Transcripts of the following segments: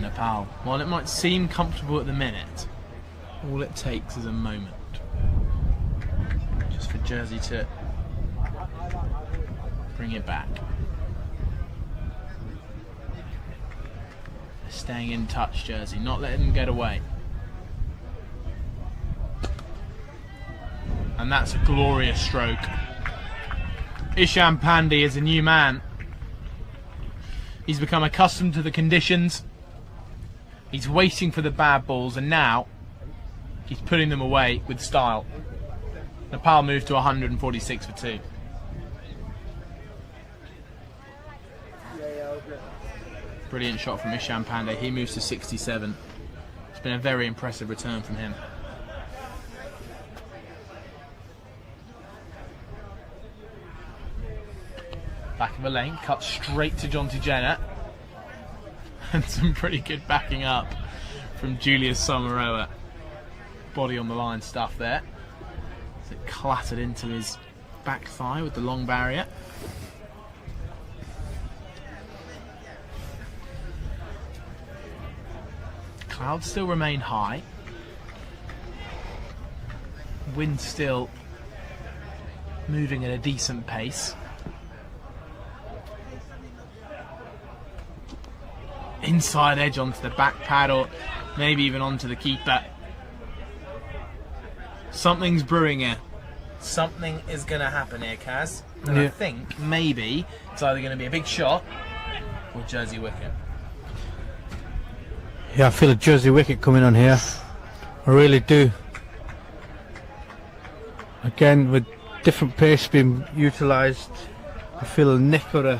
Nepal. While it might seem comfortable at the minute, all it takes is a moment just for Jersey to bring it back. Staying in touch, Jersey, not letting them get away. And that's a glorious stroke. Isham Pandey is a new man. He's become accustomed to the conditions. He's waiting for the bad balls, and now he's putting them away with style. Nepal moved to 146 for 2. Brilliant shot from Isham Pandey. He moves to 67. It's been a very impressive return from him. Back of the lane, cut straight to Jonty Jenner. And some pretty good backing up from Julius Samaroa. Body on the line stuff there. As it clattered into his back thigh with the long barrier. Clouds still remain high. Wind still moving at a decent pace. Inside edge onto the back pad, or maybe even onto the keeper. Something's brewing here. Something is going to happen here, Kaz. And I think maybe it's either going to be a big shot or Jersey wicket. Yeah, I feel a Jersey wicket coming on here. I really do. Again, with different pace being utilised, I feel a nick or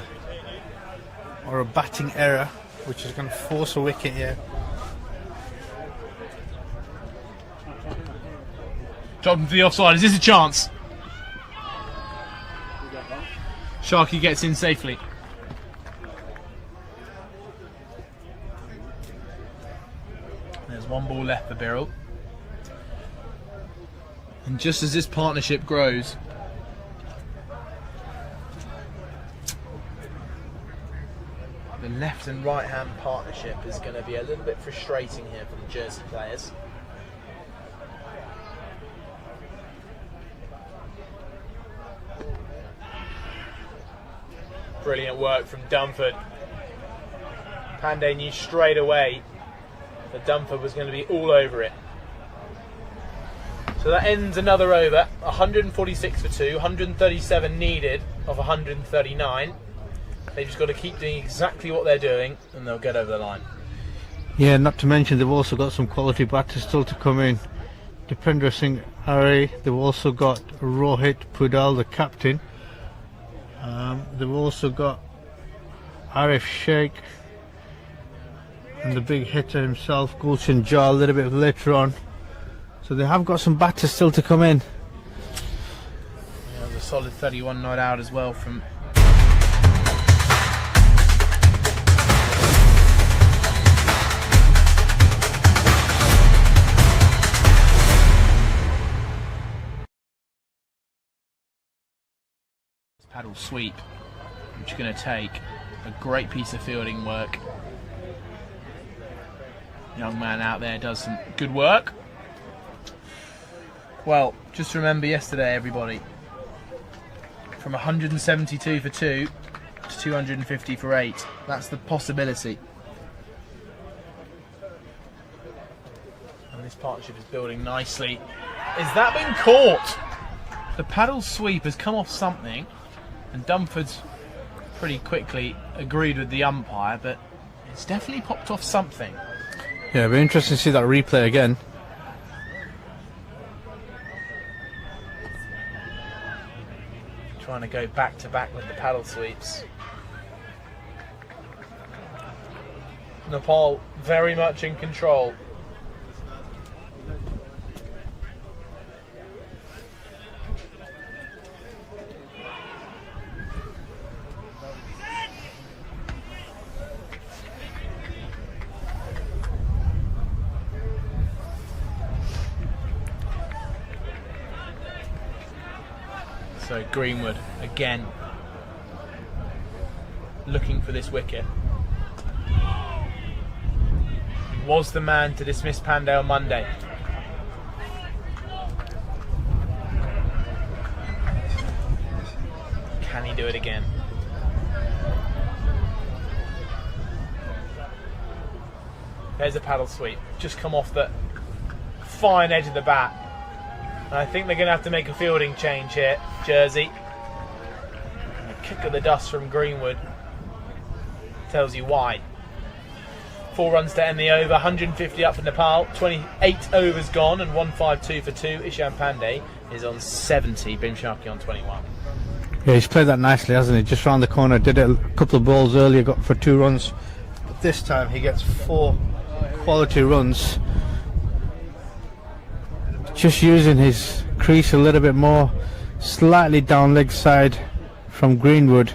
a batting error, which is going to force a wicket here. Dropped him to the offside. Is this a chance? Sharky gets in safely. There's one ball left for Birrell. And just as this partnership grows, the left and right hand partnership is going to be a little bit frustrating here for the Jersey players. Brilliant work from Dunford. Pandey knew straight away that Dunford was going to be all over it. So that ends another over. 146 for 2, 137 needed of 139. They've just got to keep doing exactly what they're doing and they'll get over the line. Yeah, not to mention they've also got some quality batters still to come in. Dipendra Singh Arey, they've also got Rohit Pudal, the captain. They've also got Arif Sheikh and the big hitter himself, Gulshan Jal, a little bit later on. So they have got some batters still to come in. Yeah, there's a solid 31 not out as well from paddle sweep, which is going to take a great piece of fielding work. Young man out there does some good work. Well, just remember yesterday, everybody, from 172 for 2 to 250 for 8. That's the possibility. And this partnership is building nicely. Is that been caught? The paddle sweep has come off something, and Dunford's pretty quickly agreed with the umpire, but it's definitely popped off something. Yeah, it'll be interesting to see that replay again. Trying to go back to back with the paddle sweeps. Nepal very much in control. So Greenwood again looking for this wicket. was the man to dismiss Pandey on Monday. Can he do it again? There's a paddle sweep. Just come off the fine edge of the bat. And I think they're going to have to make a fielding change here, Jersey. And a kick of the dust from Greenwood tells you why. 4 runs to end the over, 150 up for Nepal, 28 overs gone and 152 for 2. Ishan Pandey is on 70, Bim Sharkey on 21. Yeah, he's played that nicely, hasn't he? Just round the corner, did it a couple of balls earlier, got for 2 runs. But this time he gets 4 quality runs. Just using his crease a little bit more, slightly down leg side from Greenwood,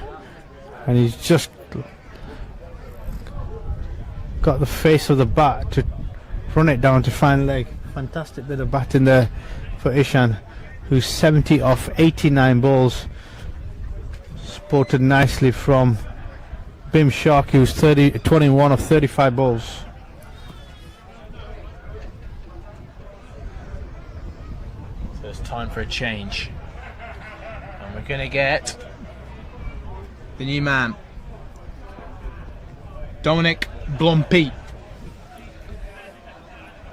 and he's just got the face of the bat to run it down to fine leg. Fantastic bit of batting there for Ishan, who's 70 off 89 balls. Supported nicely from Bim Sharkey, who's 21 of 35 balls. So it's time for a change. And we're going to get the new man, Dominic Blompi.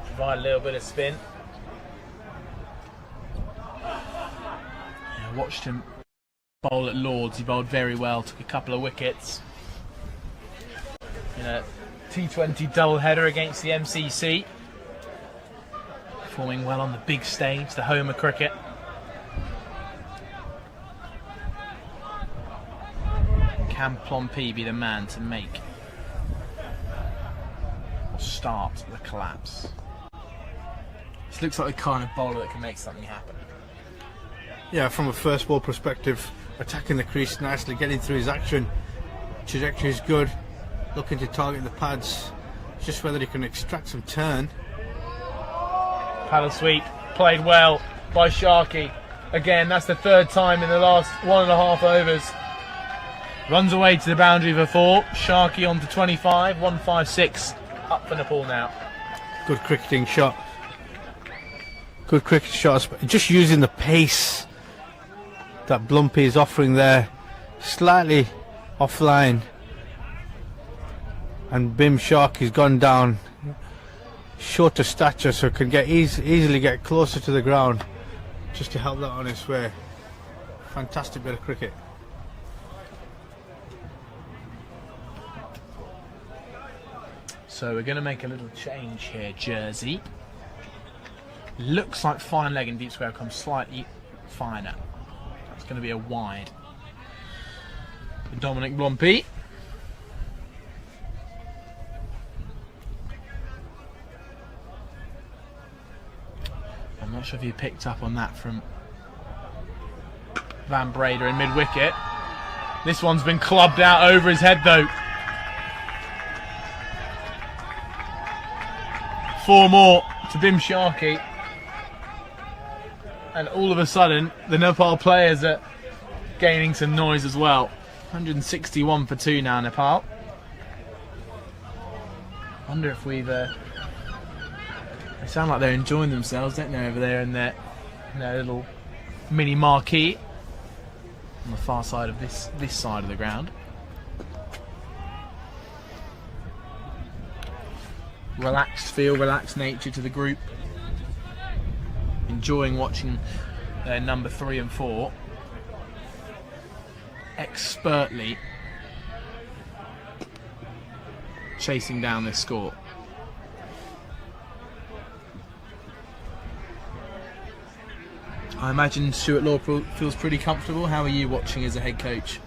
Provide a little bit of spin. I watched him bowl at Lords. He bowled very well, took a couple of wickets in a T20 doubleheader against the MCC. Performing well on the big stage, the home of cricket. Can Plompi be the man to make or start the collapse? This looks like the kind of bowler that can make something happen. Yeah, from a first ball perspective, attacking the crease nicely, getting through his action. Trajectory is good, looking to target the pads. Just whether he can extract some turn. Paddle sweep, played well by Sharkey. Again, that's the 3rd time in the last 1.5 overs. Runs away to the boundary for 4. Sharkey on to 25, 156 up for Nepal now. Good cricketing shot. Good cricket shots, just using the pace that Blumpy is offering there, slightly offline, and Bim Sharkey's gone down, shorter stature, so can get easily get closer to the ground, just to help that on its way. Fantastic bit of cricket. So we're going to make a little change here, Jersey. Looks like fine leg and deep square comes slightly finer. It's going to be a wide for Dominic Blompi. I'm not sure if you picked up on that from Van Breda in mid-wicket. This one's been clubbed out over his head though. 4 more to Bim Sharkey. And all of a sudden, the Nepal players are gaining some noise as well. 161 for 2 now, Nepal. Wonder if we've... They sound like they're enjoying themselves, don't they, over there in their little mini marquee on the far side of this side of the ground. Relaxed feel, relaxed nature to the group. Enjoying watching their number 3 and 4 expertly chasing down this score. I imagine Stuart Law feels pretty comfortable. How are you watching as a head coach?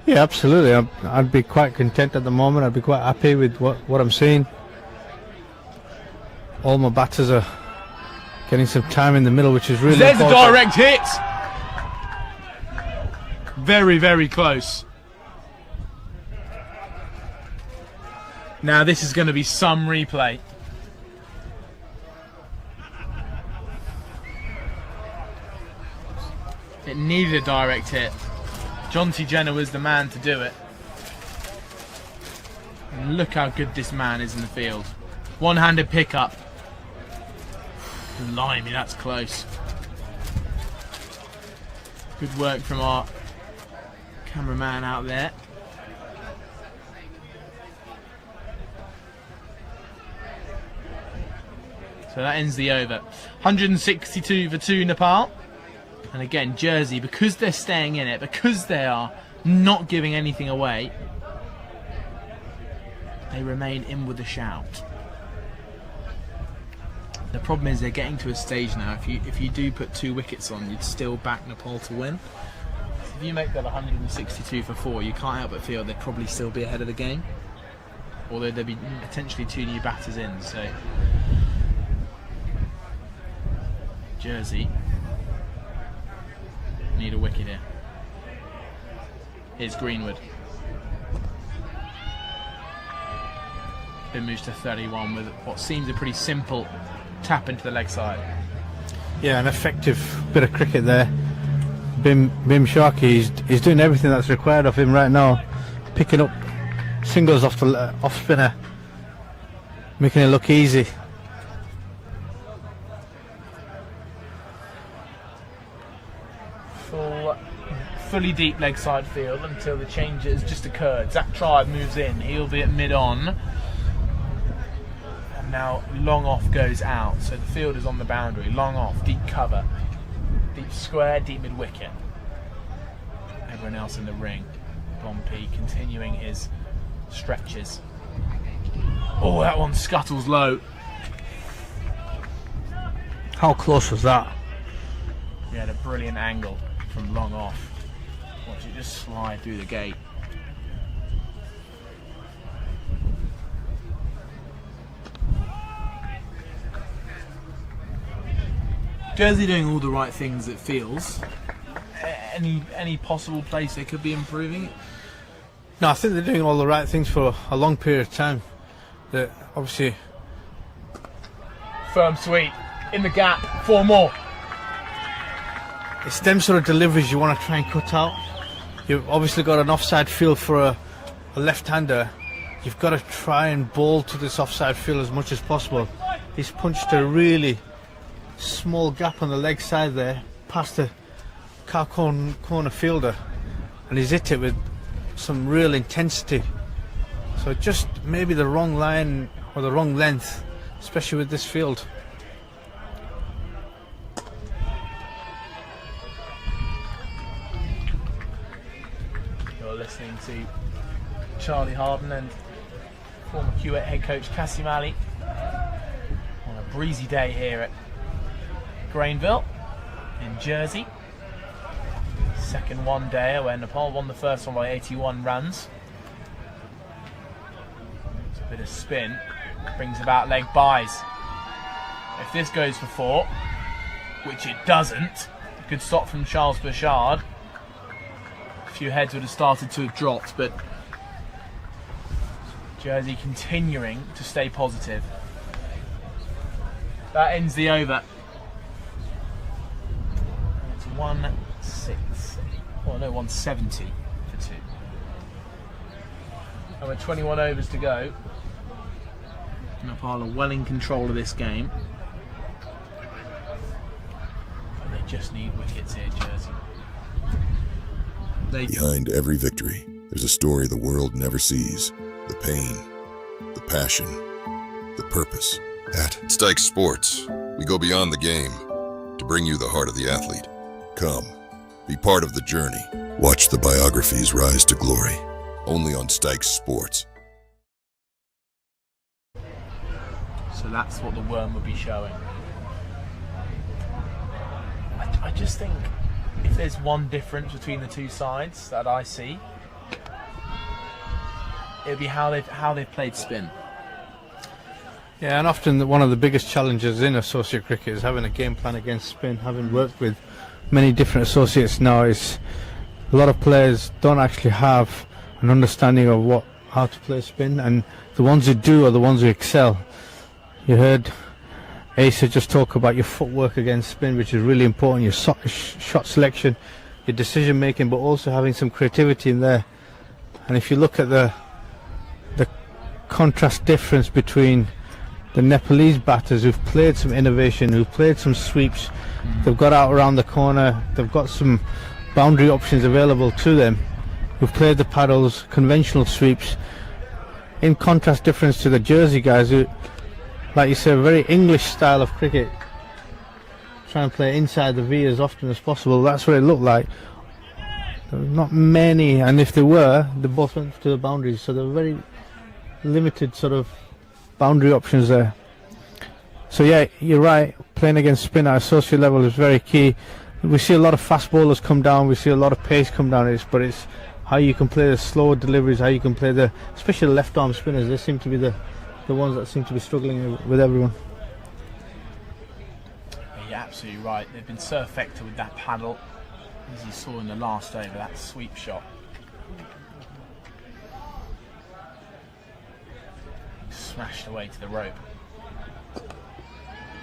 Yeah, absolutely. I'd be quite content at the moment. I'd be quite happy with what I'm seeing. All my batters are getting some time in the middle, which is really important. There's a direct hit! Very, very close. Now this is going to be some replay. It needed a direct hit. Jonty Jenner was the man to do it. And look how good this man is in the field. One-handed pickup. Blimey, that's close. Good work from our cameraman out there. So that ends the over. 162 for 2 Nepal. And again, Jersey, because they're staying in it, because they are not giving anything away, they remain in with a shout. The problem is they're getting to a stage now. If you do put 2 wickets on, you'd still back Nepal to win. If you make that 162 for 4, you can't help but feel they'd probably still be ahead of the game. Although there'd be potentially 2 new batters in. So Jersey need a wicket here. Here's Greenwood. Then moves to 31 with what seems a pretty simple tap into the leg side. Yeah, an effective bit of cricket there. Bim Sharkey, he's doing everything that's required of him right now, picking up singles off the off spinner, making it look easy. Fully deep leg side field until the change has just occurred. Zach Tribe moves in, he'll be at mid-on. And now long off goes out, so the field is on the boundary. Long off, deep cover, deep square, deep mid-wicket. Everyone else in the ring. Pompey continuing his stretches. Oh, that one scuttles low. How close was that? He had a brilliant angle from long off. Watch it just slide through the gate. Jersey doing all the right things, it feels. Any possible place they could be improving? No, I think they're doing all the right things for a long period of time. They're obviously Firm sweep in the gap. 4 more. it's them sort of deliveries you want to try and cut out. You've obviously got an offside field for a left-hander. You've got to try and bowl to this offside field as much as possible. He's punched a really small gap on the leg side there, past the corner fielder, and he's hit it with some real intensity. So just maybe the wrong line or the wrong length, especially with this field. You're listening to Charlie Harden and former Q8 head coach Kasim Ali on a breezy day here at Grainville in Jersey. Second one day where Nepal won the first one by 81 runs. It's a bit of spin, brings about leg byes. If this goes for 4, which it doesn't, good stop from Charles Bouchard. A few heads would have started to have dropped, but Jersey continuing to stay positive. That ends the over. It's 170 for 2. And with 21 overs to go, Nepal are well in control of this game. But they just need wickets here, Jersey. Behind every victory, there's a story the world never sees. The pain, the passion, the purpose. At Stike Sports, we go beyond the game to bring you the heart of the athlete. Come, be part of the journey. Watch the biographies rise to glory, only on Stike Sports. So that's what the worm would be showing. I just think if there's one difference between the two sides that I see, it would be how they've played spin. Yeah, and often one of the biggest challenges in associate cricket is having a game plan against spin. Having worked with many different associates now, is a lot of players don't actually have an understanding of how to play spin, and the ones who do are the ones who excel. You heard Asa just talk about your footwork against spin, which is really important, your shot selection, your decision making, but also having some creativity in there. And if you look at the contrast difference between the Nepalese batters who've played some innovation, who've played some sweeps. They've got out around the corner, they've got some boundary options available to them, who've played the paddles, conventional sweeps. In contrast difference to the Jersey guys who, like you say, a very English style of cricket, try and play inside the V as often as possible. That's what it looked like. There were not many, and if there were, they both went to the boundaries, so there were very limited sort of boundary options there. So yeah, you're right, playing against spin at associate level is very key. We see a lot of fast bowlers come down, we see a lot of pace come down, but it's how you can play the slower deliveries, how you can play the, especially the left arm spinners. They seem to be the ones that seem to be struggling with everyone. You're absolutely right, they've been so effective with that paddle, as you saw in the last over, that sweep shot. Smashed away to the rope.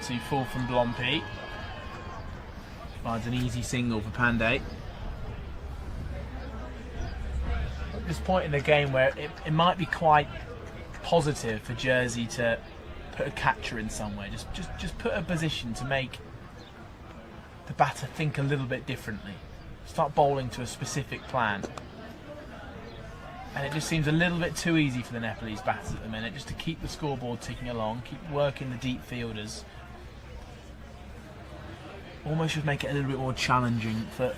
2-4 from Blompi. Finds an easy single for Pandey. At this point in the game where it might be quite positive for Jersey to put a catcher in somewhere, just put a position to make the batter think a little bit differently. Start bowling to a specific plan. And it just seems a little bit too easy for the Nepalese batters at the minute, just to keep the scoreboard ticking along, keep working the deep fielders. Almost should make it a little bit more challenging for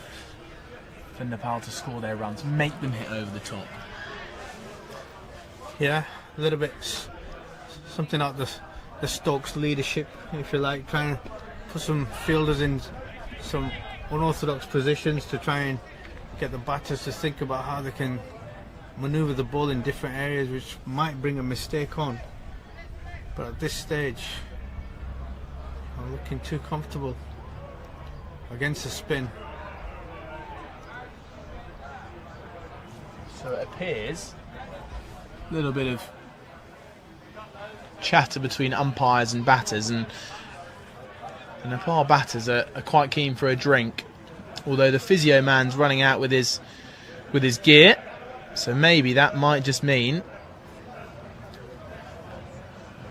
Nepal to score their runs, make them hit over the top. Yeah, a little bit something like the Stokes leadership, if you like, trying to put some fielders in some unorthodox positions to try and get the batters to think about how they can manoeuvre the ball in different areas, which might bring a mistake on. But at this stage, I'm looking too comfortable against the spin. So it appears a little bit of chatter between umpires and batters, and the Nepal batters are quite keen for a drink, although the physio man's running out with his gear, so maybe that might just mean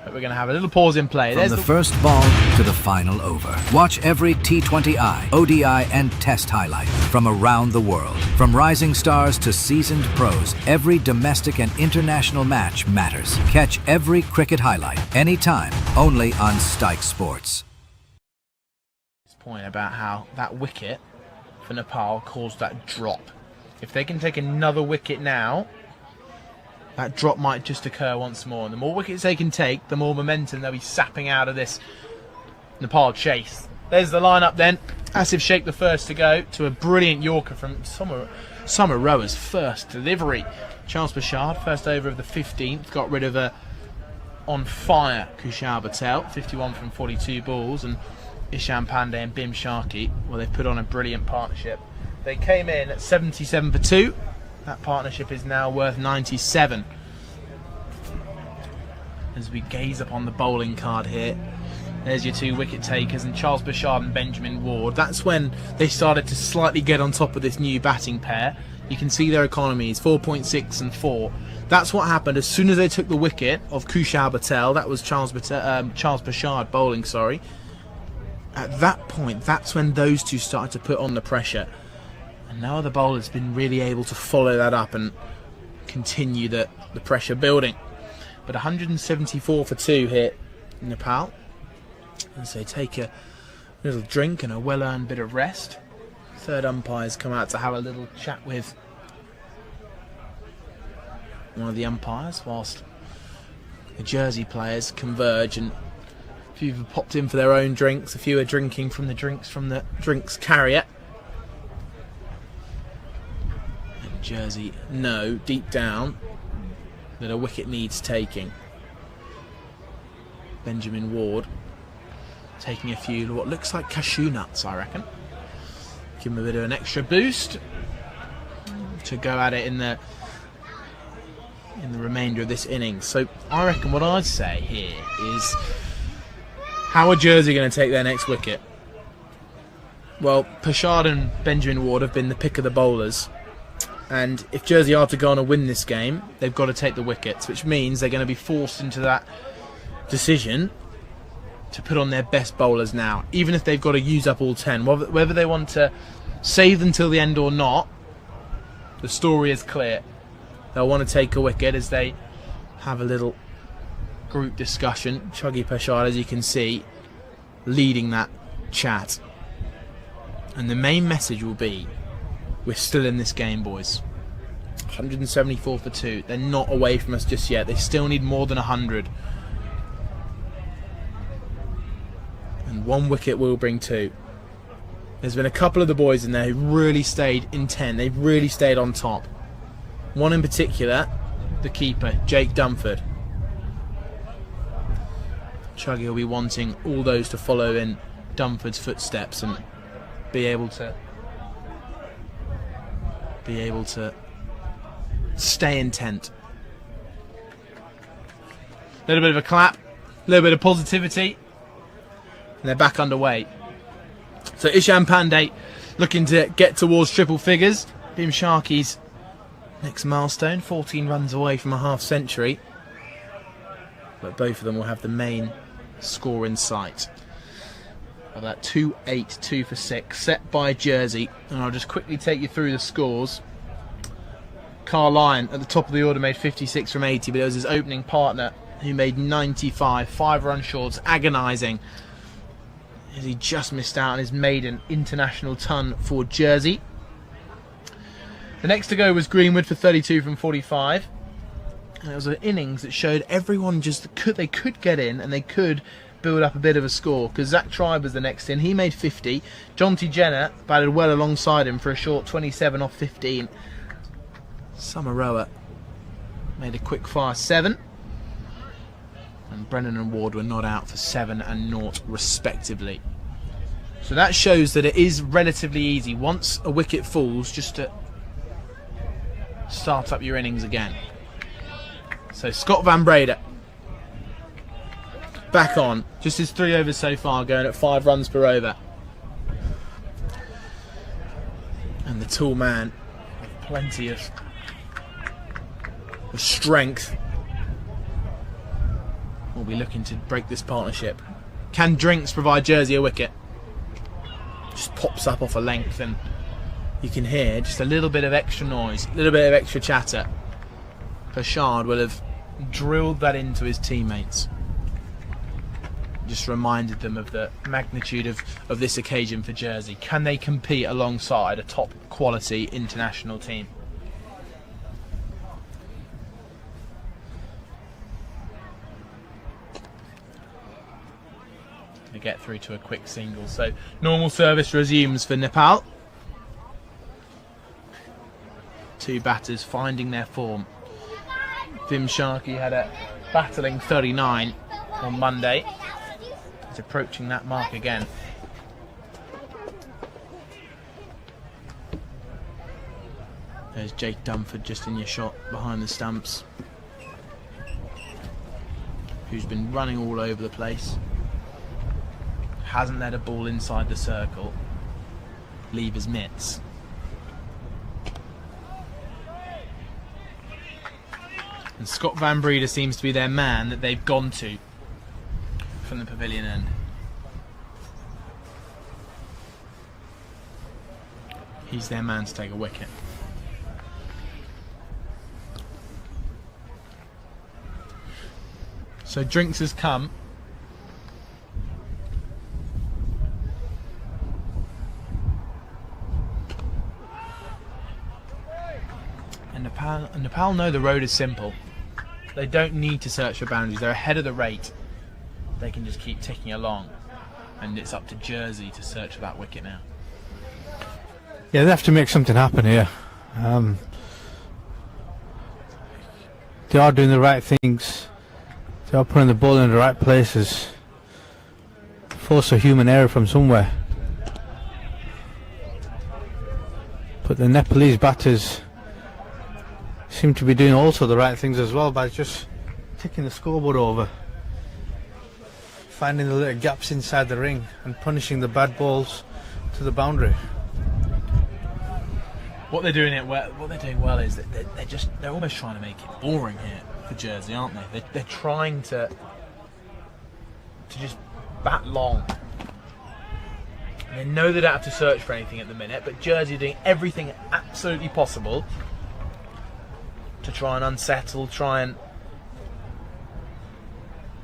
that we're going to have a little pause in play. From the first ball to the final over. Watch every T20I, ODI and Test highlight from around the world. From rising stars to seasoned pros, every domestic and international match matters. Catch every cricket highlight, anytime, only on Stike Sports. Point about how that wicket for Nepal caused that drop. If they can take another wicket now, that drop might just occur once more, and the more wickets they can take, the more momentum they'll be sapping out of this Nepal chase. There's the lineup then. Asif Sheikh the first to go, to a brilliant Yorker from Summer Rower's first delivery. Charles Bashard, first over of the 15th, got rid of a on fire Kushal Patel, 51 from 42 balls, and Ishan Pandey and Bim Sharkey, well, they've put on a brilliant partnership. They came in at 77 for 2. That partnership is now worth 97. As we gaze upon the bowling card here, there's your two wicket takers, and Charles Bashard and Benjamin Ward. That's when they started to slightly get on top of this new batting pair. You can see their economies, 4.6 and 4. That's what happened as soon as they took the wicket of Kushal Patel. That was Charles Bashard bowling, sorry. At that point, that's when those two started to put on the pressure. And now the bowler's been really able to follow that up and continue the pressure building. But 174 for 2 here in Nepal. As they take a little drink and a well-earned bit of rest. Third umpire's come out to have a little chat with one of the umpires, whilst the Jersey players converge, and a few have popped in for their own drinks, a few are drinking from the drinks carrier. And Jersey know deep down that a wicket needs taking. Benjamin Ward taking a few what looks like cashew nuts, I reckon. Give him a bit of an extra boost to go at it in the remainder of this innings. So I reckon what I'd say here is, how are Jersey going to take their next wicket? Well, Pashard and Benjamin Ward have been the pick of the bowlers, and if Jersey are to go on and win this game, they've got to take the wickets, which means they're going to be forced into that decision to put on their best bowlers now, even if they've got to use up all 10. Whether they want to save them till the end or not, the story is clear. They'll want to take a wicket as they have a little group discussion. Chuggy Peshad, as you can see, leading that chat. And the main message will be, we're still in this game, boys. 174 for 2. They're not away from us just yet. They still need more than 100. And 1 wicket will bring 2. There's been a couple of the boys in there who really stayed intent. They've really stayed on top. One in particular, the keeper, Jake Dumford. Chuggy will be wanting all those to follow in Dumford's footsteps and be able to stay intent. A little bit of a clap, a little bit of positivity, and they're back underway. So Ishan Pandey looking to get towards triple figures. Bim Sharkey's next milestone, 14 runs away from a half century. But both of them will have the main score in sight. Of that 2-8, 2 for 6, set by Jersey. And I'll just quickly take you through the scores. Carl Lyon at the top of the order made 56 from 80, but it was his opening partner who made 95, 5 run shorts, agonising as he just missed out on his maiden international ton for Jersey. The next to go was Greenwood for 32 from 45. And it was an innings that showed everyone they could get in and they could build up a bit of a score, because Zach Tribe was the next in. He made 50. Jonty Jenner batted well alongside him for a short 27 off 15. Samaroa made a quick fire 7. And Brennan and Ward were not out for 7 and 0 respectively. So that shows that it is relatively easy once a wicket falls just to start up your innings again. So Scott Van Breda back on. Just his 3 overs so far, going at 5 runs per over. And the tall man with plenty of strength will be looking to break this partnership. Can Drinks provide Jersey a wicket? Just pops up off a length and you can hear just a little bit of extra noise, a little bit of extra chatter. Peshad will have drilled that into his teammates. Just reminded them of the magnitude of this occasion for Jersey. Can they compete alongside a top quality international team? To get through to a quick single. So normal service resumes for Nepal. 2 batters finding their form. Vim Sharkey had a battling 39 on Monday. He's approaching that mark again. There's Jake Dumford just in your shot behind the stumps, who's been running all over the place. Hasn't let a ball inside the circle leave his mitts. And Scott Van Breda seems to be their man that they've gone to from the pavilion end. He's their man to take a wicket. So Drinks has come. And Nepal know the road is simple. They don't need to search for boundaries. They're ahead of the rate. They can just keep ticking along. And it's up to Jersey to search for that wicket now. Yeah, they have to make something happen here. They are doing the right things. They are putting the ball in the right places. Force a human error from somewhere. But the Nepalese batters seem to be doing also the right things as well by just ticking the scoreboard over, finding the little gaps inside the ring and punishing the bad balls to the boundary. What they're doing well is that they're almost trying to make it boring here for Jersey, aren't they? They're trying to to just bat long. And they know they don't have to search for anything at the minute, but Jersey are doing everything absolutely possible to try and unsettle, try and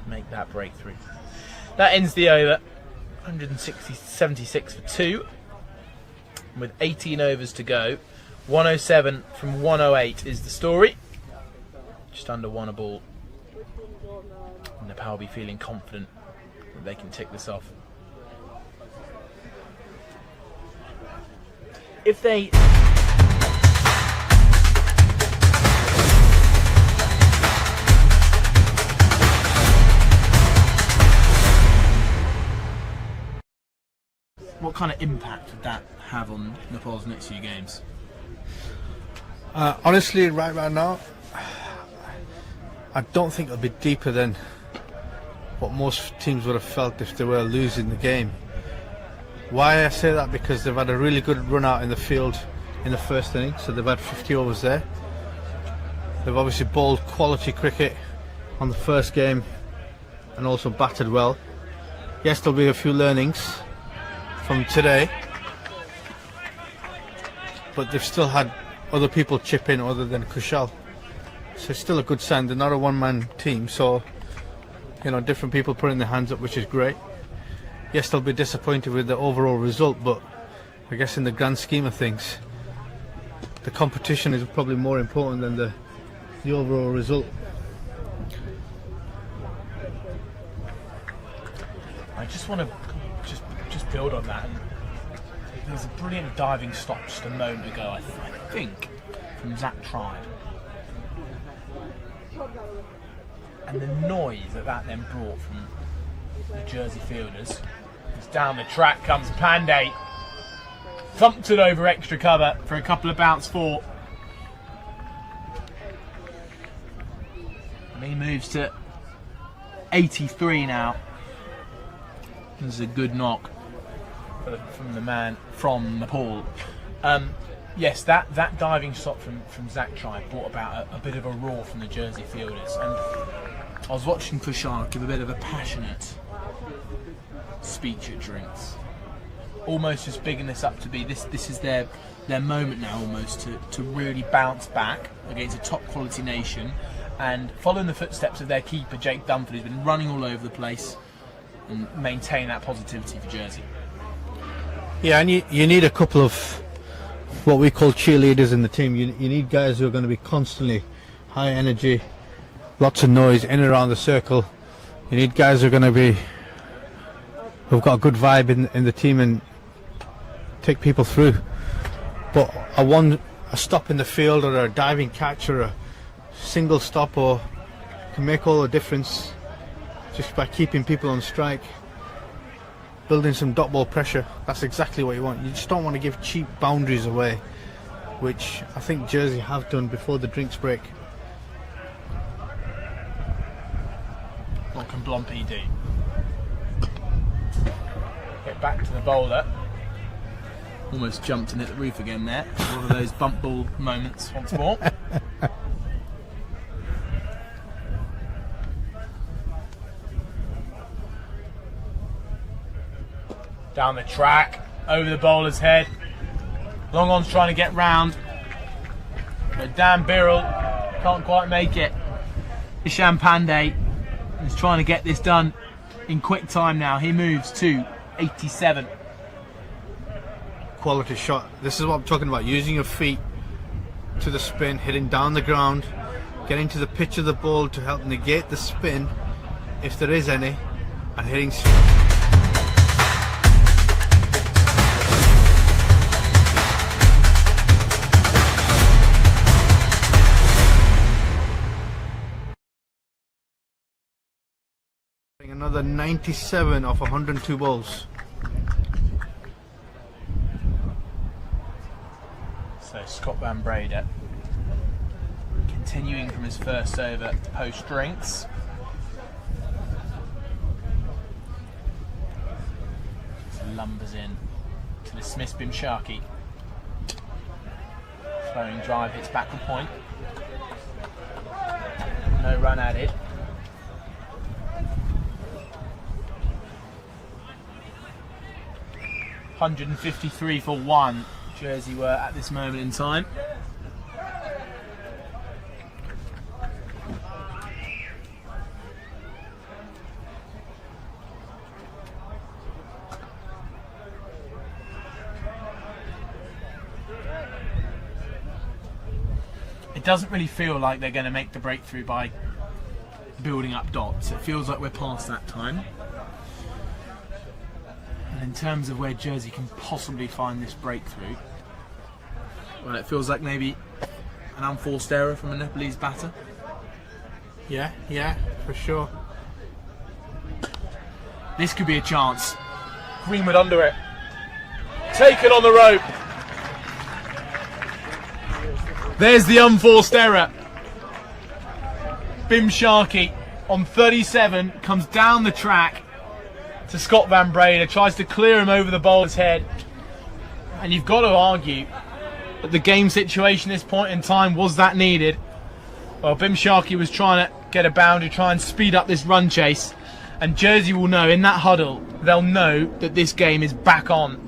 make that breakthrough. That ends the over. 176 for 2. With 18 overs to go. 107 from 108 is the story. Just under 1 a ball. Nepal will be feeling confident that they can tick this off. If they... What kind of impact would that have on Nepal's next few games? Honestly, right now, I don't think it'll be deeper than what most teams would have felt if they were losing the game. Why I say that? Because they've had a really good run out in the field in the first inning, so they've had 50 overs there. They've obviously bowled quality cricket on the first game and also batted well. Yes, there'll be a few learnings from today, but they've still had other people chip in other than Kushal, so it's still a good sign. They're not a one-man team, so you know, different people putting their hands up, which is great. Yes, they'll be disappointed with the overall result, but I guess in the grand scheme of things, the competition is probably more important than the overall result. I just want to just build on that. And there was a brilliant diving stop just a moment ago, I think, from Zach Tribe. And the noise that then brought from the Jersey fielders. As down the track comes Pandey. Thumped it over extra cover for a couple of bounce 4. And he moves to 83 now. This is a good knock from the man from Nepal. Yes, that diving shot from Zach Tribe brought about a bit of a roar from the Jersey fielders. And I was watching Kushal give a bit of a passionate speech at drinks. Almost just bigging this up to be this is their moment now, almost to really bounce back against a top quality nation and following the footsteps of their keeper Jake Dunford, who's been running all over the place, and maintain that positivity for Jersey. Yeah, and you need a couple of what we call cheerleaders in the team. You need guys who are going to be constantly high energy, lots of noise in and around the circle. You need guys who are going to be who've got a good vibe in the team and take people through. But a stop in the field or a diving catch or a single stop can make all the difference just by keeping people on strike, building some dot ball pressure. That's exactly what you want. You just don't want to give cheap boundaries away, which I think Jersey have done before the drinks break. What can Blompy do? Get back to the bowler. Almost jumped and hit the roof again there. One of those bump ball moments once more. Down the track, over the bowler's head. Long on's trying to get round, but Dan Birrell can't quite make it. Isham Pandey is trying to get this done in quick time now. He moves to 87. Quality shot. This is what I'm talking about. Using your feet to the spin, hitting down the ground, getting to the pitch of the ball to help negate the spin, if there is any, and hitting. Another 97 off 102 balls. So Scott Van Breda continuing from his first over post drinks. Lumbers in to dismiss Bimshaki. Flowing drive hits backward point. No run added. 153 for 1, Jersey were at this moment in time. It doesn't really feel like they're going to make the breakthrough by building up dots. It feels like we're past that time. And in terms of where Jersey can possibly find this breakthrough, well, it feels like maybe an unforced error from a Nepalese batter. Yeah, for sure. This could be a chance. Greenwood under it. Taken on the rope. There's the unforced error. Bim Sharkey on 37 comes down the track to Scott Van Breda, tries to clear him over the bowler's head. And you've got to argue that the game situation at this point in time, was that needed? Well, Bim Sharkey was trying to get a boundary, try and speed up this run chase. And Jersey will know, in that huddle, they'll know that this game is back on.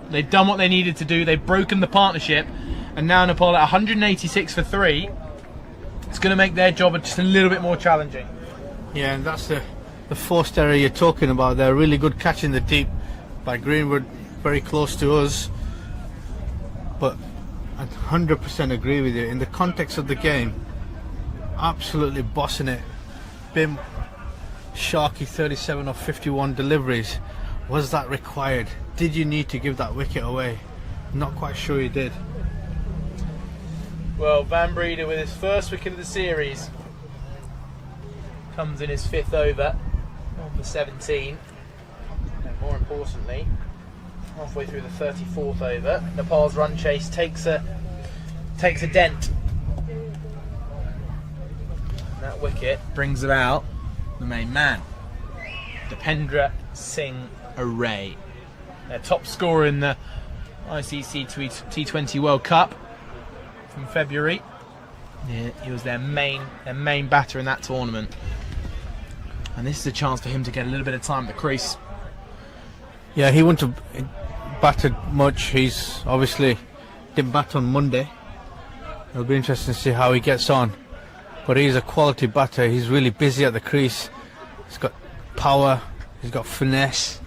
They've done what they needed to do, they've broken the partnership. And now Nepal at 186 for 3. It's going to make their job just a little bit more challenging. Yeah, and that's the forced error you're talking about. They're really good catch in the deep by Greenwood, very close to us. But I 100% agree with you. In the context of the game, absolutely bossing it. Bim Sharkey 37 of 51 deliveries. Was that required? Did you need to give that wicket away? Not quite sure you did. Well, Van Breda with his first wicket of the series comes in his 5th over on the 17. And more importantly, halfway through the 34th over, Nepal's run chase takes a dent. And that wicket brings about the main man, Dipendra Singh Array, their top scorer in the ICC T20 World Cup from February. Yeah, he was their main batter in that tournament, and this is a chance for him to get a little bit of time at the crease. Yeah, he wouldn't have batted much. He's obviously didn't bat on Monday. It'll be interesting to see how he gets on, but he's a quality batter. He's really busy at the crease. He's got power, he's got finesse,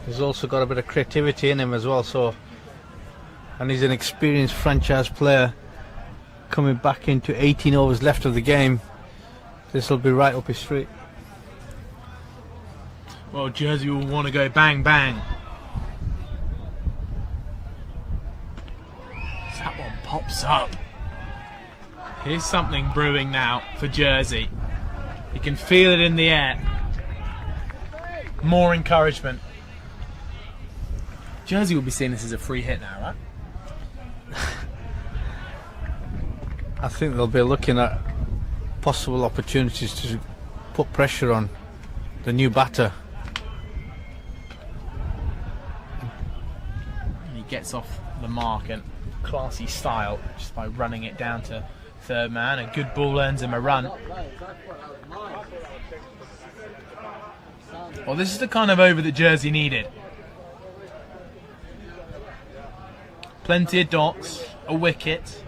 he's also got a bit of creativity in him as well. So, and he's an experienced franchise player coming back into 18 overs left of the game. This will be right up his street. Well, Jersey will want to go bang bang. That one pops up. Here's something brewing now for Jersey. You can feel it in the air. More encouragement. Jersey will be seeing this as a free hit now, right? I think they'll be looking at possible opportunities to put pressure on the new batter. And he gets off the mark in classy style just by running it down to third man. A good ball earns him a run. Well, this is the kind of over that Jersey needed. Plenty of dots, a wicket,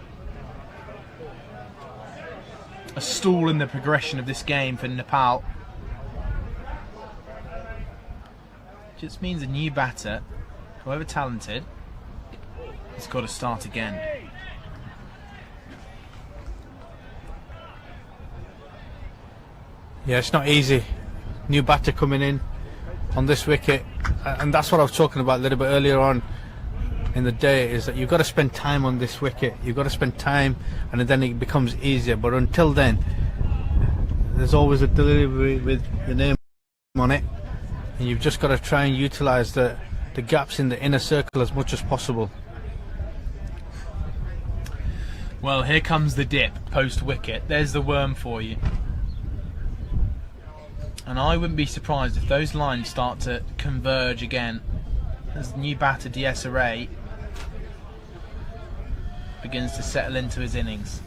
a stall in the progression of this game for Nepal. Just means a new batter, however talented, has got to start again. Yeah, it's not easy. New batter coming in on this wicket, and that's what I was talking about a little bit earlier on in the day, is that you've got to spend time on this wicket. You've got to spend time, and then it becomes easier. But until then, there's always a delivery with your name on it, and you've just got to try and utilise the gaps in the inner circle as much as possible. Well, here comes the dip post wicket. There's the worm for you. And I wouldn't be surprised if those lines start to converge again as the new batter DS Array begins to settle into his innings.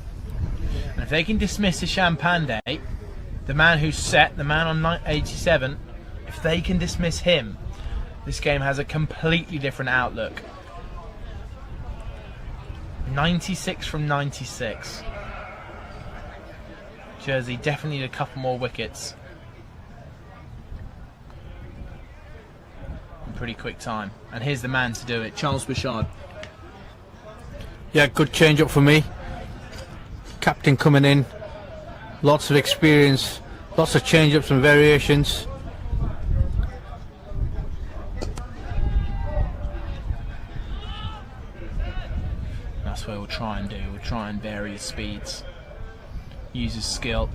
And if they can dismiss Ishan Pandey, the man who's set, the man on 87, if they can dismiss him, This game has a completely different outlook. 96 from 96. Jersey definitely need a couple more wickets. In pretty quick time. And here's the man to do it, Charles Bouchard. Yeah, good change up for me. Captain coming in. Lots of experience. Lots of change ups and variations. That's what we'll try and do. We'll try and vary his speeds. Use his skill.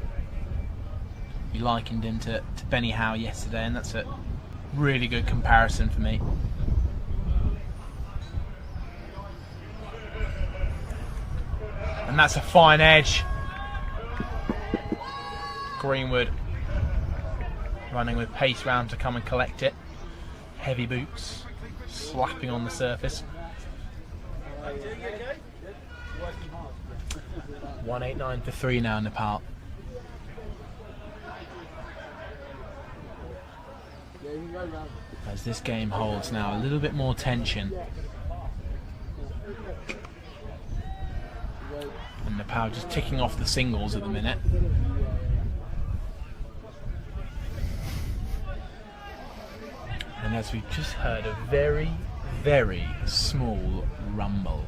We likened him to Benny Howe yesterday, and that's a really good comparison for me. And that's a fine edge. Greenwood running with pace round to come and collect it. Heavy boots slapping on the surface. 189 for 3 now, Nepal. As this game holds now a little bit more tension. And Nepal just ticking off the singles at the minute. And as we've just heard, a very, very small rumble.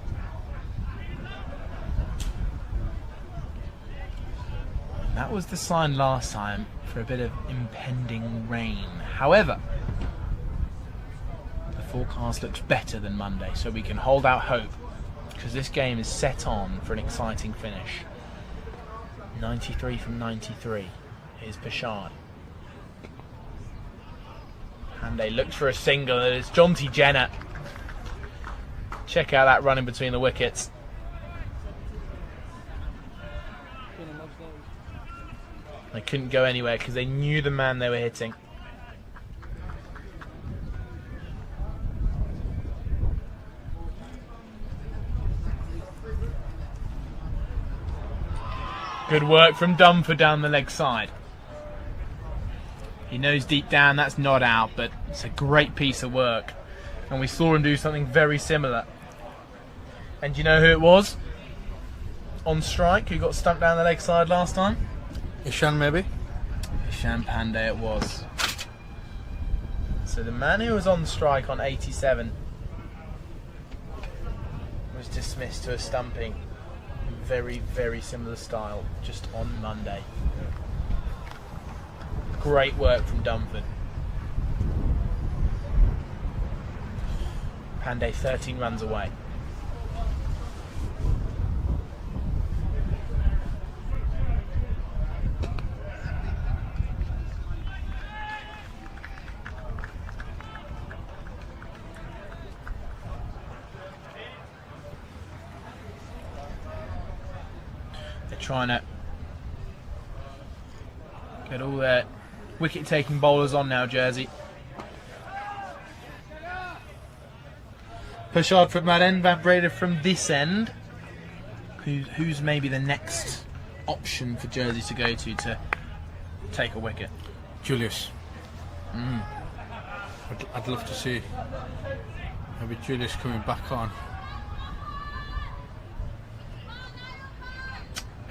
That was the sign last time for a bit of impending rain. However, the forecast looks better than Monday, so we can hold out hope, because this game is set on for an exciting finish. 93 from 93. Here's Bouchard. Hande looks for a single, and it's Jonty Jenner. Check out that run in between the wickets. They couldn't go anywhere because they knew the man they were hitting. Good work from Dunford down the leg side. He knows deep down that's not out, but it's a great piece of work. And we saw him do something very similar. And do you know who it was? On strike, who got stumped down the leg side last time? Ishan, maybe? Ishan Pandey it was. So the man who was on strike on 87 was dismissed to a stumping. Very, very similar style, just on Monday. Great work from Dunford. Pandey 13 runs away. Trying to get all their wicket-taking bowlers on now, Jersey. Bouchard from that end, Van Breda from this end. Who's maybe the next option for Jersey to go to take a wicket? Julius. I'd love to see maybe Julius coming back on.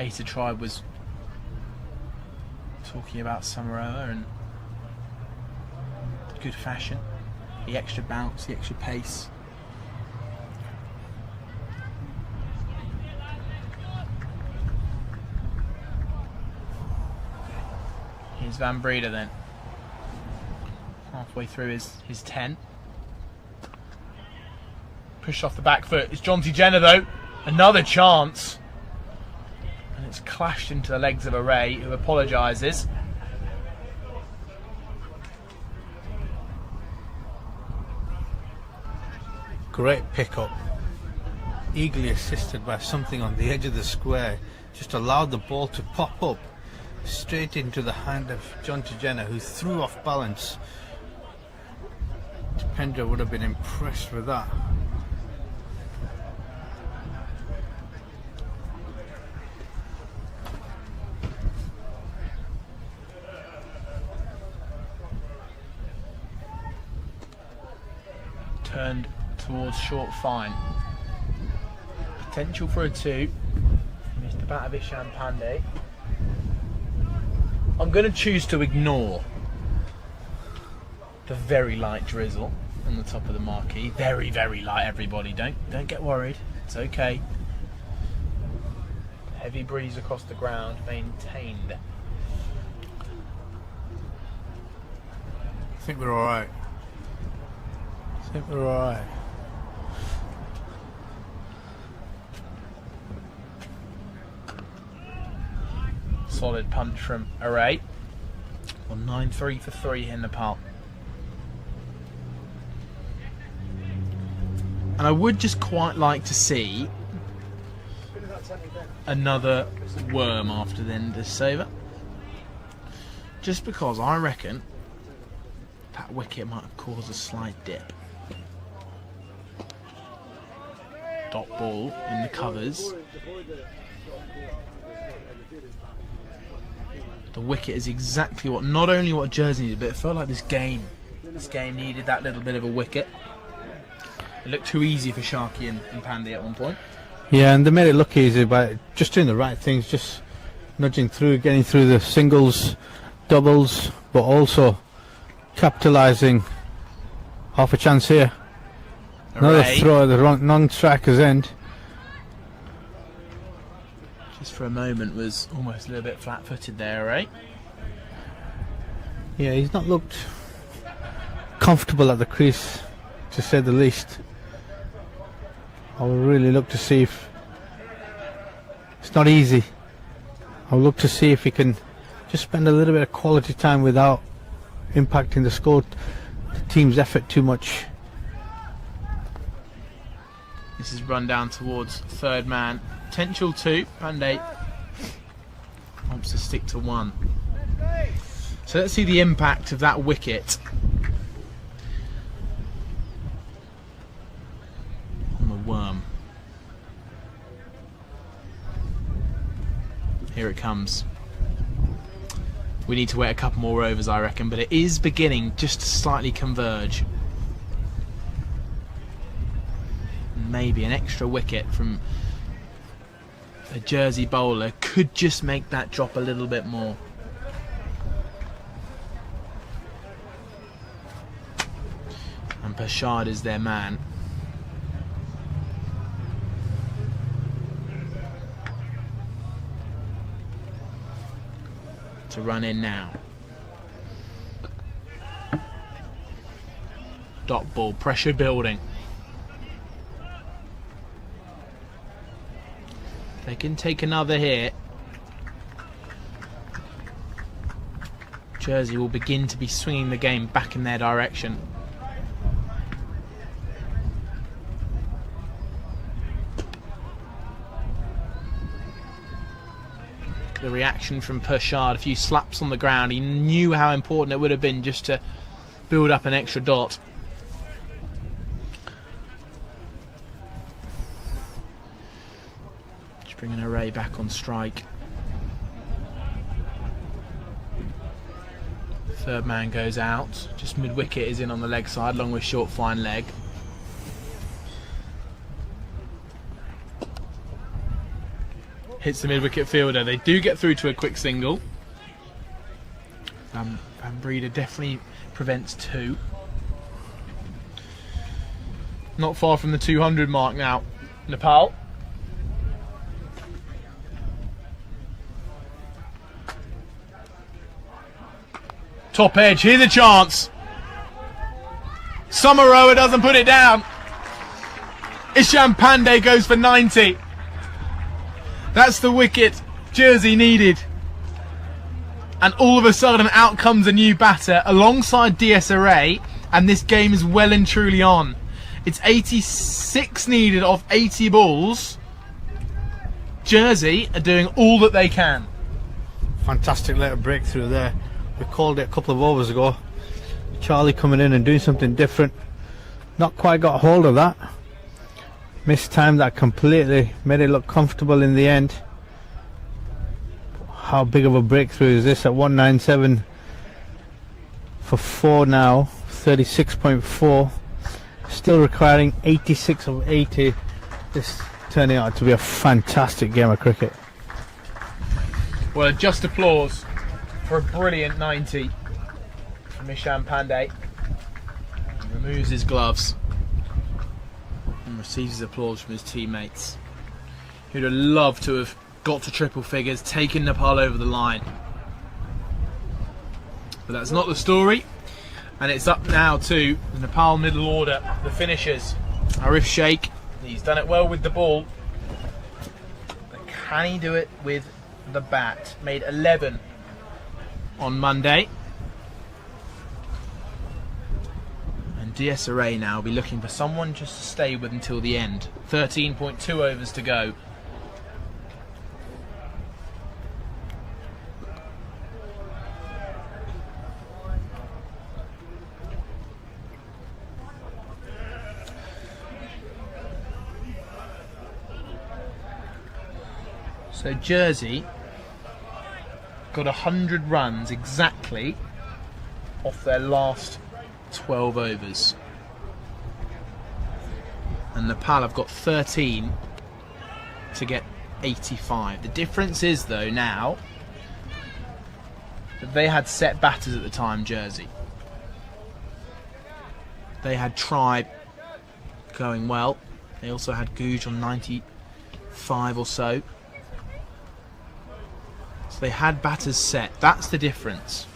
Asa Tribe was talking about Samaroa and good fashion, the extra bounce, the extra pace. Here's Van Breda then, halfway through his 10. Pushed off the back foot. It's Jonty Jenner though, another chance. And it's clashed into the legs of Array, who apologises. Great pick-up. Eagerly assisted by something on the edge of the square. Just allowed the ball to pop up straight into the hand of Jonty Jenner, who threw off balance. Dipendra would have been impressed with that. turned towards short fine. Potential for a 2. Missed the bat of Ishan Pandey. I'm going to choose to ignore the very light drizzle on the top of the marquee. Very, very light, everybody. Don't get worried. It's okay. Heavy breeze across the ground, maintained. I think we're alright. Solid punch from Array. Well, 9-3 for 3 in Nepal. And I would just quite like to see another worm after the end of this over. Just because I reckon that wicket might have caused a slight dip. Dot ball in the covers. The wicket is exactly what, not only what Jersey needed, but it felt like this game needed that little bit of a wicket. It looked too easy for Sharky and Pandey at one point. Yeah, and they made it look easy by just doing the right things, just nudging through, getting through the singles, doubles, but also capitalising half a chance here. Another throw at the non-striker's end. Just for a moment was almost a little bit flat-footed there, right? Yeah, he's not looked comfortable at the crease, to say the least. I will really look to see if it's not easy. I'll look to see if he can just spend a little bit of quality time without impacting the score, the team's effort too much. This is run down towards third man. Potential 2. Pandey wants to stick to 1. So let's see the impact of that wicket on the worm. Here it comes. We need to wait a couple more overs, I reckon, but it is beginning just to slightly converge. Maybe an extra wicket from a Jersey bowler could just make that drop a little bit more. And Pershad is their man. To run in now. Dot ball, pressure building. They can take another hit. Jersey will begin to be swinging the game back in their direction. The reaction from Pershad, a few slaps on the ground. He knew how important it would have been just to build up an extra dot. Just bringing Array back on strike. Third man goes out. Just mid-wicket is in on the leg side, along with short fine leg. Hits the mid-wicket fielder. They do get through to a quick single. Van Breeder definitely prevents 2. Not far from the 200 mark now. Nepal. Top edge. Here's a chance. Samaroa doesn't put it down. Ishan Pandey goes for 90. That's the wicket Jersey needed. And all of a sudden out comes a new batter alongside DS Array, and this game is well and truly on. It's 86 needed off 80 balls. Jersey are doing all that they can. Fantastic little breakthrough there. We called it a couple of overs ago. Charlie coming in and doing something different. Not quite got hold of that. Mistimed that completely, made it look comfortable in the end. How big of a breakthrough is this at 197 for 4 now, 36.4. Still requiring 86 of 80. This turning out to be a fantastic game of cricket. Well, just applause for a brilliant 90 from Ishan Pandey. He removes his gloves and receives his applause from his teammates, who'd have loved to have got to triple figures, taken Nepal over the line. But that's not the story, and it's up now to the Nepal middle order, the finishers. Arif Sheikh, he's done it well with the ball, but can he do it with the bat? Made 11 on Monday. And DSRA now will be looking for someone just to stay with until the end. 13.2 overs to go. So Jersey got 100 runs exactly off their last 12 overs. And Nepal have got 13 to get 85. The difference is, though, now that they had set batters at the time, Jersey. They had Tribe going well. They also had Googe on 95 or so. So they had batters set. That's the difference.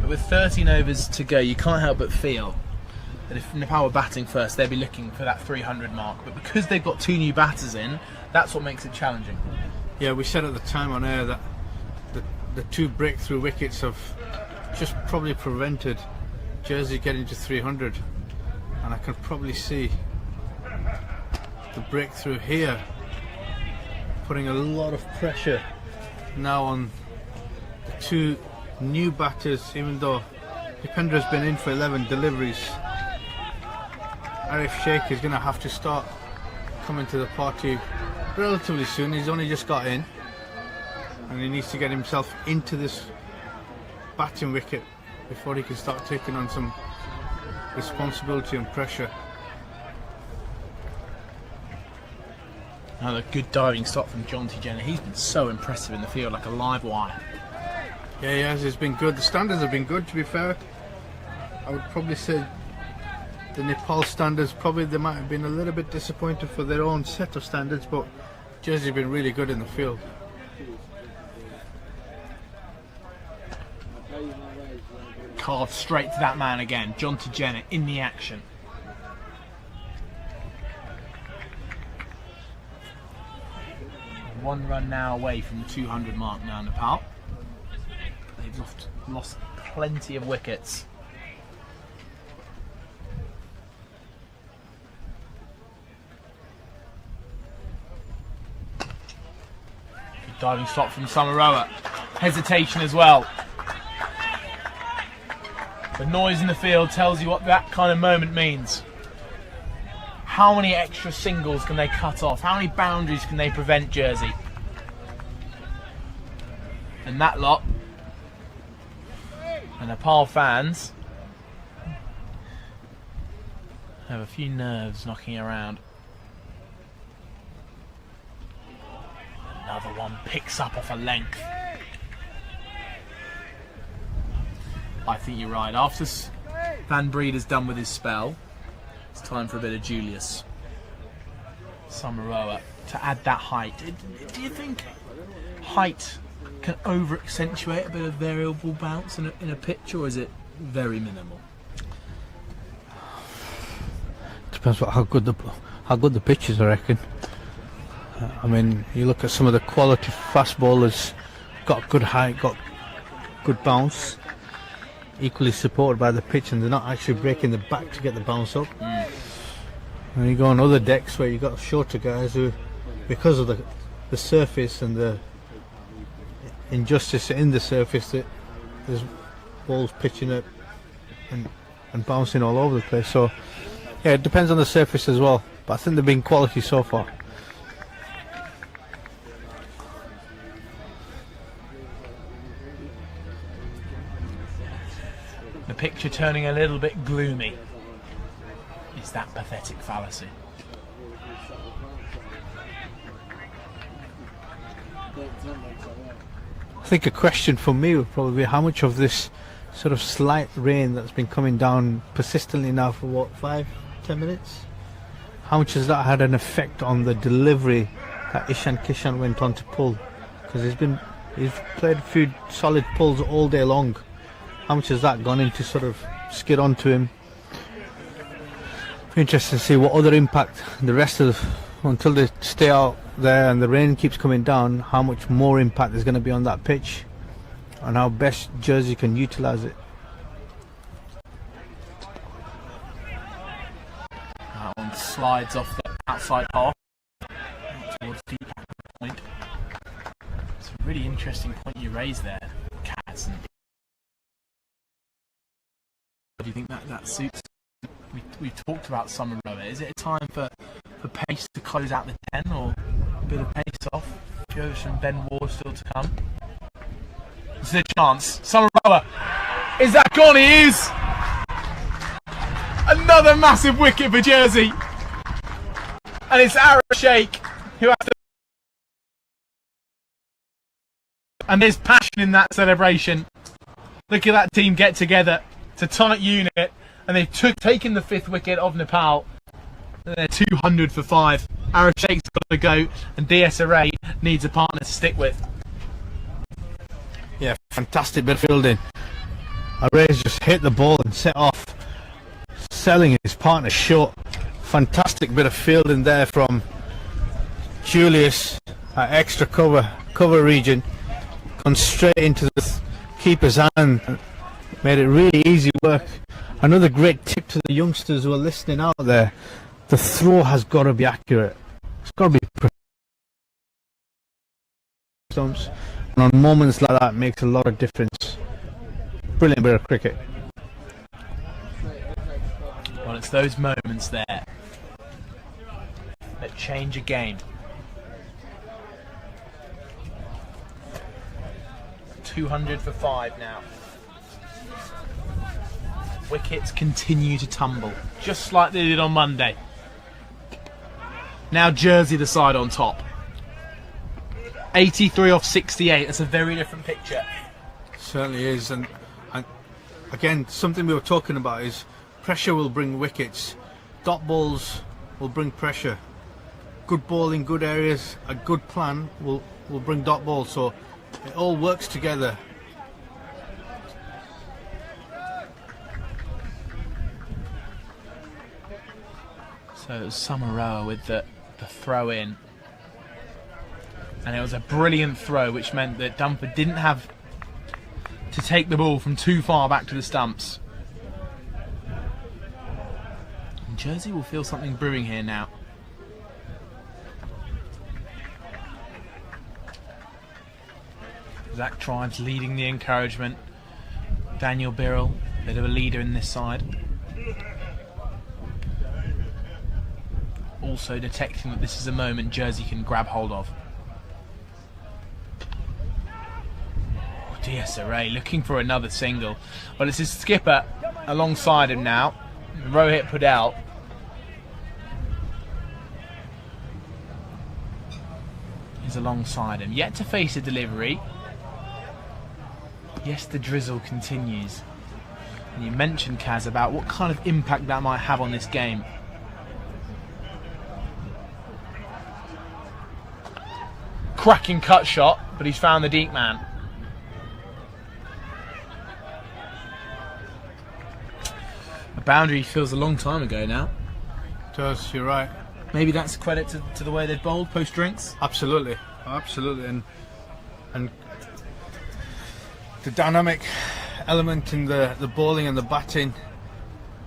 But with 13 overs to go, you can't help but feel that if Nepal were batting first, they'd be looking for that 300 mark. But because they've got 2 new batters in, that's what makes it challenging. Yeah, we said at the time on air that the 2 breakthrough wickets have just probably prevented Jersey getting to 300, and I can probably see the breakthrough here putting a lot of pressure now on the 2 new batters. Even though Dipendra's been in for 11 deliveries, Arif Sheikh is going to have to start coming to the party relatively soon. He's only just got in, and he needs to get himself into this batting wicket before he can start taking on some responsibility and pressure. Another good diving stop from Jonty Jenner. He's been so impressive in the field, like a live wire. Yeah, he has. It's been good. The standards have been good, to be fair. I would probably say the Nepal standards, probably they might have been a little bit disappointed for their own set of standards, but Jersey have been really good in the field. Carved straight to that man again. Jonty Jenner in the action. One run now away from the 200 mark now, Nepal. They've lost plenty of wickets. Good diving stop from Samaroa. Hesitation as well. The noise in the field tells you what that kind of moment means. How many extra singles can they cut off? How many boundaries can they prevent, Jersey? And that lot, the Nepal fans, have a few nerves knocking around. Another one picks up off a length. I think you're right. After Van Breeder's done with his spell, it's time for a bit of Julius Samaroa to add that height. Do you think height can over accentuate a bit of variable bounce in a pitch, or is it very minimal? Depends how good the pitch is, I reckon. I mean, you look at some of the quality fast bowlers, got good height, got good bounce, equally supported by the pitch, and they're not actually breaking the back to get the bounce up. And you go on other decks where you got shorter guys who, because of the surface and the injustice in the surface, that there's balls pitching up and bouncing all over the place. So yeah, it depends on the surface as well, but I think they've been quality so far. the picture turning a little bit gloomy. Is that pathetic fallacy? I think a question for me would probably be how much of this sort of slight rain that's been coming down persistently now for what, 5-10 minutes? How much has that had an effect on the delivery that Ishan Kishan went on to pull? Because he's played a few solid pulls all day long. How much has that gone into sort of skid onto him? Interesting to see what other impact the rest of until they stay out there and the rain keeps coming down, how much more impact there's going to be on that pitch and how best Jersey can utilise it. That one slides off the outside half towards the point. It's a really interesting point you raised there, Kaz. And do you think that suits? We've talked about Summer Rower. Is it a time for pace to close out the 10 or a bit of pace off? Jovis and Ben Ward still to come. This is a chance. Summer Rower. Is that gone? He is! Another massive wicket for Jersey. And it's Arif Sheikh who has to. And there's passion in that celebration. Look at that team get together. It's a tight unit. And they've taken the 5th wicket of Nepal. And they're 200 for 5. Arif Sheikh's got to go, and DS Array needs a partner to stick with. Yeah, fantastic bit of fielding. Array's just hit the ball and set off, selling his partner short. Fantastic bit of fielding there from Julius at extra cover region. Gone straight into the keeper's hand. Made it really easy work. Another great tip to the youngsters who are listening out there. The throw has got to be accurate. It's got to be precise. And on moments like that, it makes a lot of difference. Brilliant bit of cricket. Well, it's those moments there that change a game. 200 for 5 now. Wickets continue to tumble, just like they did on Monday. Now Jersey the side on top. 83 off 68, that's a very different picture. Certainly is, and again, something we were talking about is pressure will bring wickets. Dot balls will bring pressure. Good ball in good areas, a good plan will bring dot balls, so it all works together. So it was Summer with the throw in, and it was a brilliant throw, which meant that Dumford didn't have to take the ball from too far back to the stumps. And Jersey will feel something brewing here now. Zach Tribes leading the encouragement. Daniel Birrell, bit of a leader in this side. Also detecting that this is a moment Jersey can grab hold of. DS Array looking for another single. Well, it's his skipper alongside him now. Rohit Pudel. He's alongside him. Yet to face a delivery. Yes, the drizzle continues. And you mentioned, Kaz, about what kind of impact that might have on this game. Cracking cut shot, but he's found the deep man. A boundary feels a long time ago now. It does, you're right. Maybe that's a credit to the way they've bowled post drinks. Absolutely, absolutely, and the dynamic element in the bowling and the batting.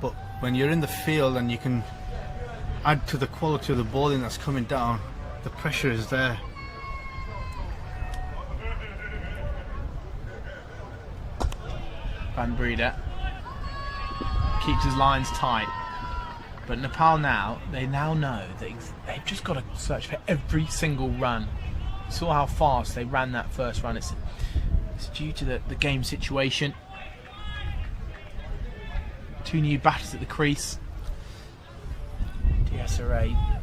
But when you're in the field and you can add to the quality of the bowling that's coming down, the pressure is there. Van Breeder keeps his lines tight, but Nepal they now know that they've just got to search for every single run. You saw how fast they ran that first run. It's due to the game situation. Two new batters at the crease. DSRA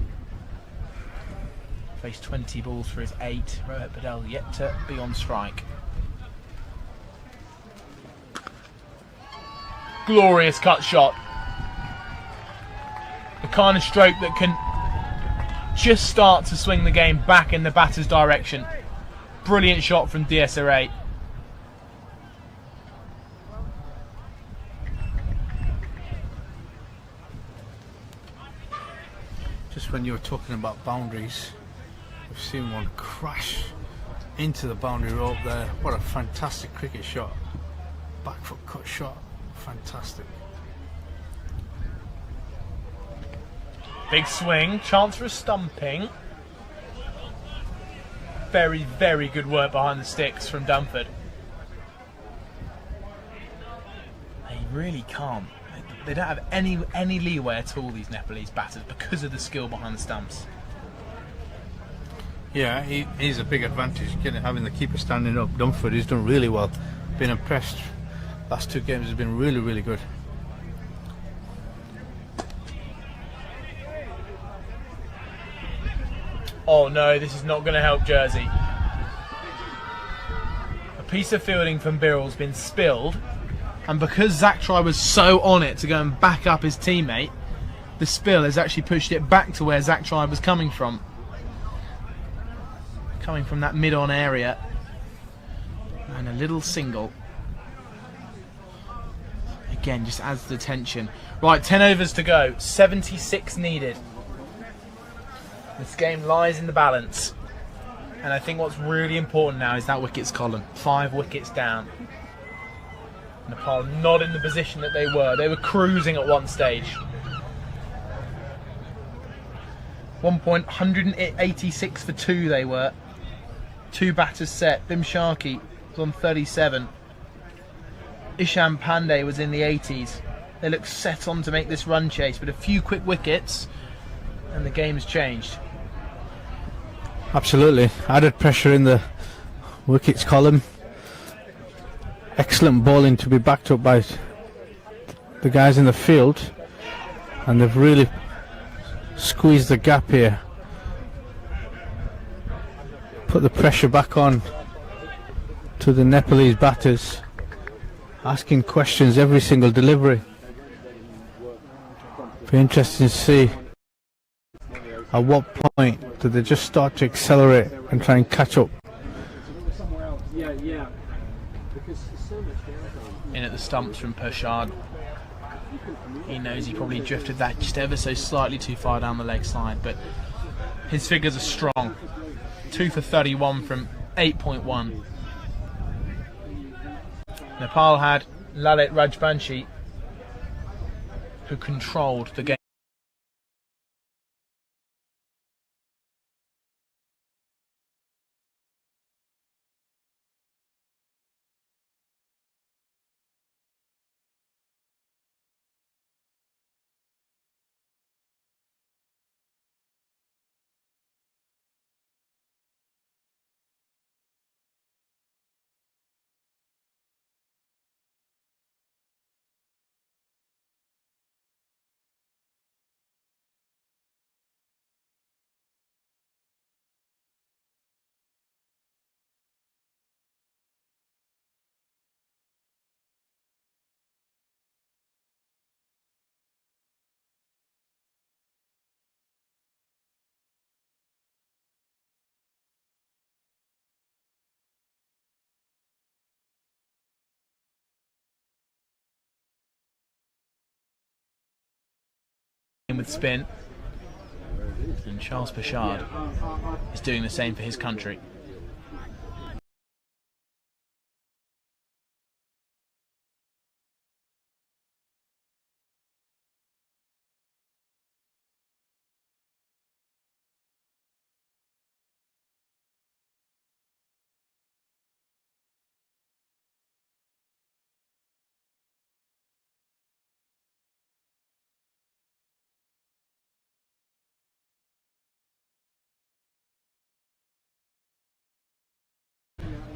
faced 20 balls for his 8. Rohit Padel yet to be on strike. Glorious cut shot. The kind of stroke that can just start to swing the game back in the batter's direction. Brilliant shot from DSRA. Just when you were talking about boundaries, we've seen one crash into the boundary rope there. What a fantastic cricket shot. Back foot cut shot. Fantastic. Big swing, chance for a stumping. Very, very good work behind the sticks from Dunford. They really can't. They don't have any leeway at all, these Nepalese batters, because of the skill behind the stumps. Yeah, he's a big advantage, having the keeper standing up. Dunford, he's done really well. Been impressed. Last 2 games has been really, really good. Oh no, this is not going to help Jersey. A piece of fielding from Birrell's been spilled, and because Zach Try was so on it to go and back up his teammate, the spill has actually pushed it back to where Zach Try was coming from. Coming from that mid-on area. And a little single. Again, just adds to the tension. Right, 10 overs to go. 76 needed. This game lies in the balance. And I think what's really important now is that wickets column. 5 wickets down. Nepal not in the position that they were. They were cruising at one stage. 186 for 2 they were. 2 batters set. Bim Sharkey was on 37. Ishan Pandey was in the 80s. They looked set on to make this run chase, but a few quick wickets and the game's changed. Absolutely. Added pressure in the wickets column. Excellent bowling to be backed up by the guys in the field, and they've really squeezed the gap here. Put the pressure back on to the Nepalese batters, asking questions every single delivery. Be interesting to see at what point do they just start to accelerate and try and catch up. In at the stumps from Pershad. He knows he probably drifted that just ever so slightly too far down the leg side, but his figures are strong. 2 for 31 from 8.1. Nepal had Lalit Rajbanshi, who controlled the game. With spin, and Charles Pershad is doing the same for his country.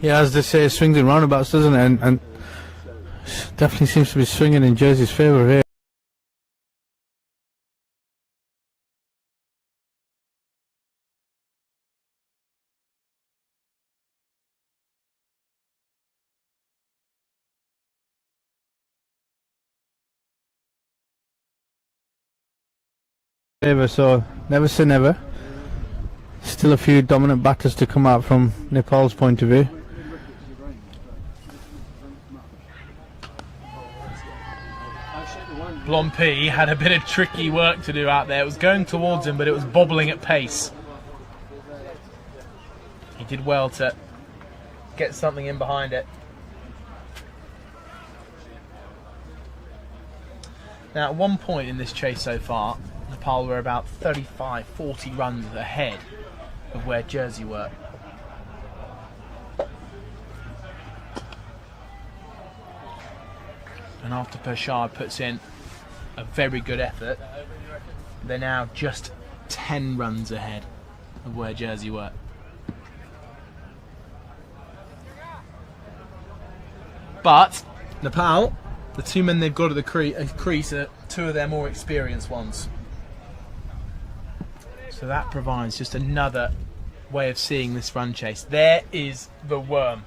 Yeah, as they say, it swings in roundabouts, doesn't it? And definitely seems to be swinging in Jersey's favour here. favour, so never say never. Still a few dominant batters to come out from Nepal's point of view. Blompi had a bit of tricky work to do out there. It was going towards him, but it was bobbling at pace. He did well to get something in behind it. Now, at one point in this chase so far, Nepal were about 35, 40 runs ahead of where Jersey were. And after Pershad puts in a very good effort, they're now just 10 runs ahead of where Jersey were. But Nepal, the two men they've got at the crease are two of their more experienced ones. So that provides just another way of seeing this run chase. There is the worm.